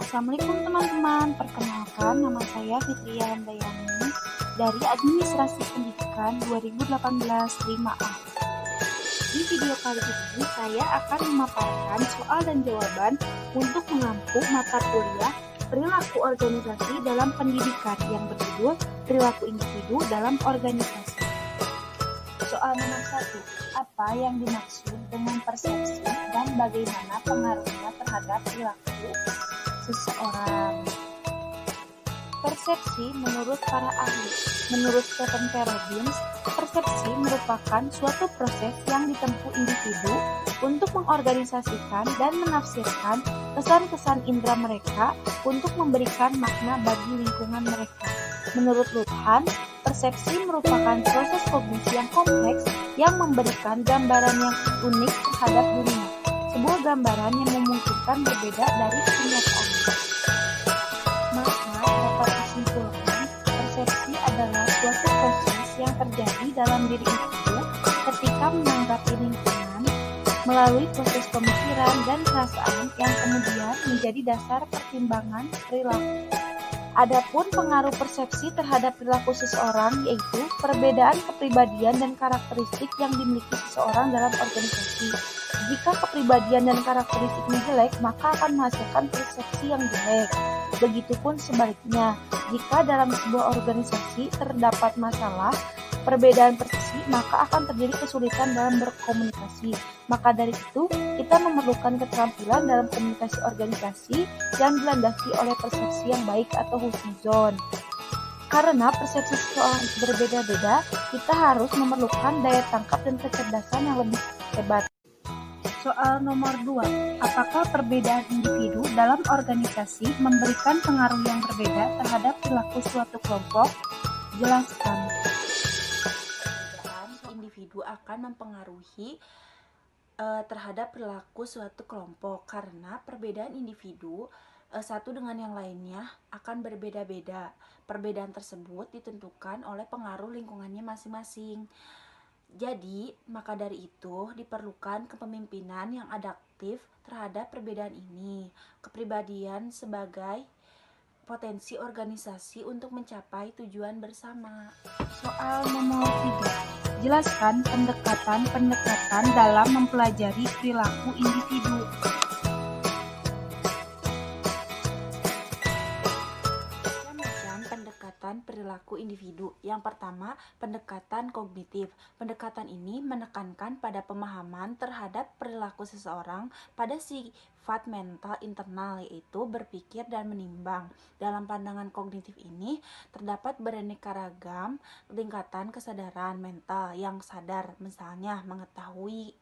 Assalamualaikum teman-teman, perkenalkan nama saya Fitria Handayani dari Administrasi Pendidikan 2018 5A. Di video kali ini saya akan memaparkan soal dan jawaban untuk mengampu mata kuliah perilaku organisasi dalam pendidikan yang berjudul perilaku individu dalam organisasi. Soal nomor 1, apa yang dimaksud dengan persepsi dan bagaimana pengaruhnya terhadap perilaku seseorang? Persepsi menurut para ahli. Menurut Stephen P. Robbins, persepsi merupakan suatu proses yang ditempuh individu untuk mengorganisasikan dan menafsirkan kesan-kesan indera mereka untuk memberikan makna bagi lingkungan mereka. Menurut Luhmann, persepsi merupakan proses kognisi yang kompleks yang memberikan gambaran yang unik terhadap dunia, sebuah gambaran yang memungkinkan berbeda dari kenyataan. Maka dapat disimpulkan, persepsi adalah suatu proses yang terjadi dalam diri individu ketika menanggapi lingkungan melalui proses pemikiran dan perasaan yang kemudian menjadi dasar pertimbangan perilaku. Adapun pengaruh persepsi terhadap perilaku seseorang yaitu perbedaan kepribadian dan karakteristik yang dimiliki seseorang dalam organisasi. Jika kepribadian dan karakteristiknya jelek, maka akan menghasilkan persepsi yang jelek. Begitupun sebaliknya, jika dalam sebuah organisasi terdapat masalah perbedaan persepsi, maka akan terjadi kesulitan dalam berkomunikasi. Maka dari itu, kita memerlukan keterampilan dalam komunikasi organisasi yang dilandasi oleh persepsi yang baik atau husnuzon. Karena persepsi seseorang berbeda-beda, kita harus memerlukan daya tangkap dan kecerdasan yang lebih hebat. Soal nomor 2, apakah perbedaan individu dalam organisasi memberikan pengaruh yang berbeda terhadap perilaku suatu kelompok? Jelaskan. Individu akan mempengaruhi terhadap perilaku suatu kelompok karena perbedaan individu satu dengan yang lainnya akan berbeda-beda. Perbedaan tersebut ditentukan oleh pengaruh lingkungannya masing-masing. Jadi, maka dari itu diperlukan kepemimpinan yang adaptif terhadap perbedaan ini. Kepribadian sebagai potensi organisasi untuk mencapai tujuan bersama. Soal nomor 3, jelaskan pendekatan dalam mempelajari perilaku individu. Pendekatan perilaku individu. Yang pertama, pendekatan kognitif. Pendekatan ini menekankan pada pemahaman terhadap perilaku seseorang pada sifat mental internal, yaitu berpikir dan menimbang. Dalam pandangan kognitif ini terdapat beraneka ragam tingkatan kesadaran mental yang sadar, misalnya mengetahui,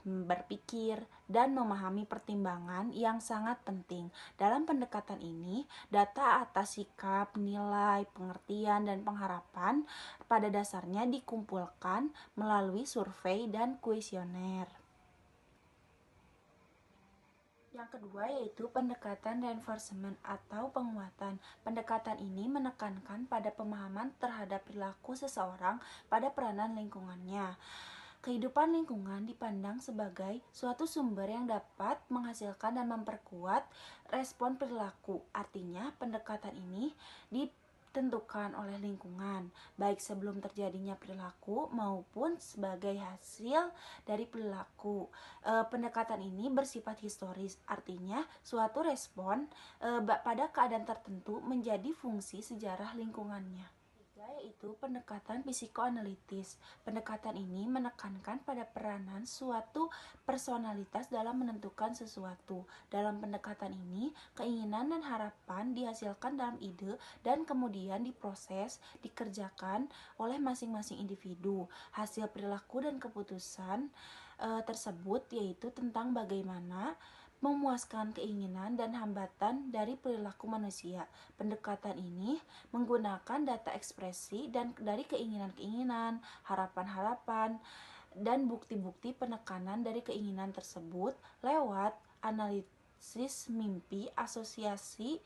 berpikir, dan memahami pertimbangan yang sangat penting. Dalam pendekatan ini, data atas sikap, nilai, pengertian, dan pengharapan pada dasarnya dikumpulkan melalui survei dan kuesioner. Yang kedua yaitu pendekatan reinforcement atau penguatan. Pendekatan ini menekankan pada pemahaman terhadap perilaku seseorang pada peranan lingkungannya. Kehidupan lingkungan dipandang sebagai suatu sumber yang dapat menghasilkan dan memperkuat respon perilaku. Artinya, pendekatan ini ditentukan oleh lingkungan, baik sebelum terjadinya perilaku maupun sebagai hasil dari perilaku. Pendekatan ini bersifat historis, artinya suatu respon pada keadaan tertentu menjadi fungsi sejarah lingkungannya. Yaitu pendekatan psikoanalitis. Pendekatan ini menekankan pada peranan suatu personalitas dalam menentukan sesuatu. Dalam pendekatan ini, keinginan dan harapan dihasilkan dalam ide dan kemudian diproses, dikerjakan oleh masing-masing individu. Hasil perilaku dan keputusan tersebut yaitu tentang bagaimana memuaskan keinginan dan hambatan dari perilaku manusia. Pendekatan ini menggunakan data ekspresi dan dari keinginan-keinginan, harapan-harapan, dan bukti-bukti penekanan dari keinginan tersebut lewat analisis mimpi, asosiasi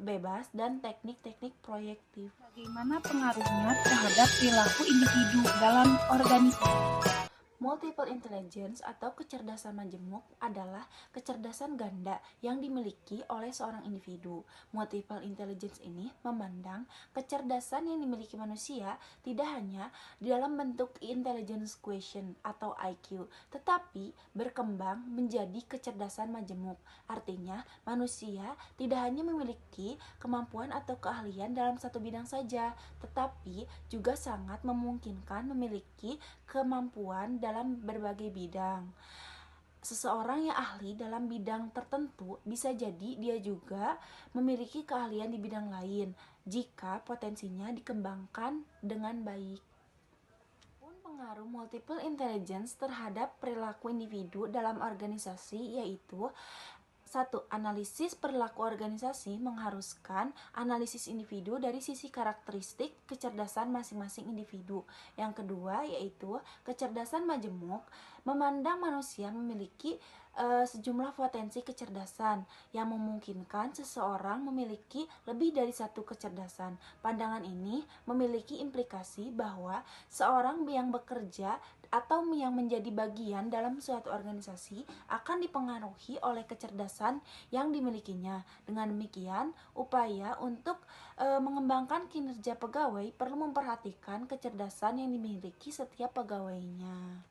bebas, dan teknik-teknik proyektif. Bagaimana pengaruhnya terhadap perilaku individu dalam organisasi? Multiple intelligence atau kecerdasan majemuk adalah kecerdasan ganda yang dimiliki oleh seorang individu. Multiple intelligence ini memandang kecerdasan yang dimiliki manusia tidak hanya di dalam bentuk intelligence quotient atau IQ, tetapi berkembang menjadi kecerdasan majemuk. Artinya, manusia tidak hanya memiliki kemampuan atau keahlian dalam satu bidang saja, tetapi juga sangat memungkinkan memiliki kemampuan dalam berbagai bidang. Seseorang yang ahli dalam bidang tertentu bisa jadi dia juga memiliki keahlian di bidang lain jika potensinya dikembangkan dengan baik. Pengaruh multiple intelligence terhadap perilaku individu dalam organisasi yaitu 1. Analisis perilaku organisasi mengharuskan analisis individu dari sisi karakteristik kecerdasan masing-masing individu. Yang kedua yaitu kecerdasan majemuk memandang manusia memiliki sejumlah potensi kecerdasan yang memungkinkan seseorang memiliki lebih dari satu kecerdasan. Pandangan ini memiliki implikasi bahwa seorang yang bekerja atau yang menjadi bagian dalam suatu organisasi akan dipengaruhi oleh kecerdasan yang dimilikinya. Dengan demikian, upaya untuk mengembangkan kinerja pegawai perlu memperhatikan kecerdasan yang dimiliki setiap pegawainya.